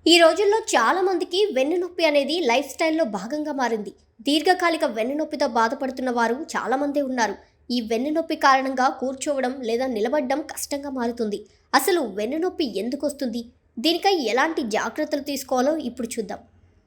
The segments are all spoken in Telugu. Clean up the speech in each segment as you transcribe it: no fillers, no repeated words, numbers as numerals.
ఈ రోజుల్లో చాలా మందికి వెన్నునొప్పి అనేది లైఫ్ స్టైల్లో భాగంగా మారింది. దీర్ఘకాలిక వెన్నునొప్పితో బాధపడుతున్న వారు చాలా మందే ఉన్నారు. ఈ వెన్నునొప్పి కారణంగా కూర్చోవడం లేదా నిలబడడం కష్టంగా మారుతుంది. అసలు వెన్నునొప్పి ఎందుకు వస్తుంది? దీనికై ఎలాంటి జాగ్రత్తలు తీసుకోవాలో ఇప్పుడు చూద్దాం.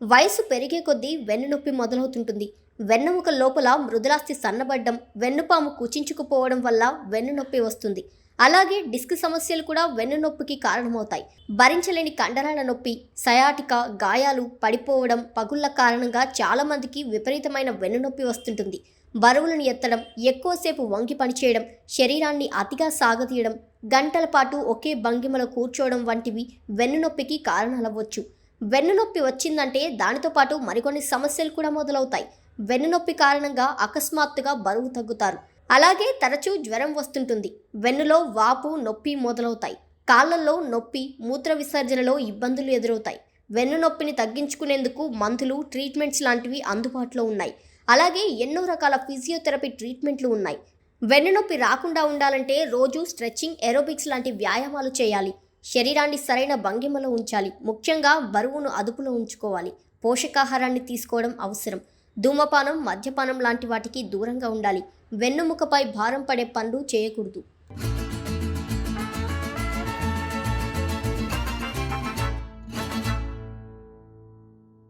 వయసు పెరిగే కొద్దీ వెన్నునొప్పి మొదలవుతుంటుంది. వెన్నెముక లోపల మృదులాస్థి సన్నబడ్డం, వెన్నుపాము కుచించుకుపోవడం వల్ల వెన్నునొప్పి వస్తుంది. అలాగే డిస్క్ సమస్యలు కూడా వెన్నునొప్పికి కారణమవుతాయి. భరించలేని కండరాల నొప్పి, సయాటికా, గాయాలు, పడిపోవడం, పగుళ్ల కారణంగా చాలా మందికి విపరీతమైన వెన్నునొప్పి వస్తుంటుంది. బరువులను ఎత్తడం, ఎక్కువసేపు వంగి పనిచేయడం, శరీరాన్ని అతిగా సాగతీయడం, గంటల పాటు ఒకే భంగిమలో కూర్చోవడం వంటివి వెన్నునొప్పికి కారణాలవ్వచ్చు. వెన్నునొప్పి వచ్చిందంటే దానితో పాటు మరికొన్ని సమస్యలు కూడా మొదలవుతాయి. వెన్నునొప్పి కారణంగా అకస్మాత్తుగా బరువు తగ్గుతారు. అలాగే తరచూ జ్వరం వస్తుంటుంది. వెన్నులో వాపు, నొప్పి మొదలవుతాయి. కాళ్ళల్లో నొప్పి, మూత్ర విసర్జనలో ఇబ్బందులు ఎదురవుతాయి. వెన్ను నొప్పిని తగ్గించుకునేందుకు మందులు, ట్రీట్మెంట్స్ లాంటివి అందుబాటులో ఉన్నాయి. అలాగే ఎన్నో రకాల ఫిజియోథెరపీ ట్రీట్మెంట్లు ఉన్నాయి. వెన్నునొప్పి రాకుండా ఉండాలంటే రోజు స్ట్రెచ్చింగ్, ఏరోబిక్స్ లాంటి వ్యాయామాలు చేయాలి. శరీరాన్ని సరైన భంగిమలో ఉంచాలి. ముఖ్యంగా బరువును అదుపులో ఉంచుకోవాలి. పోషకాహారాన్ని తీసుకోవడం అవసరం. ధూమపానం, మద్యపానం లాంటి వాటికి దూరంగా ఉండాలి. వెన్నుముకపై భారం పడే పనులు చేయకూడదు.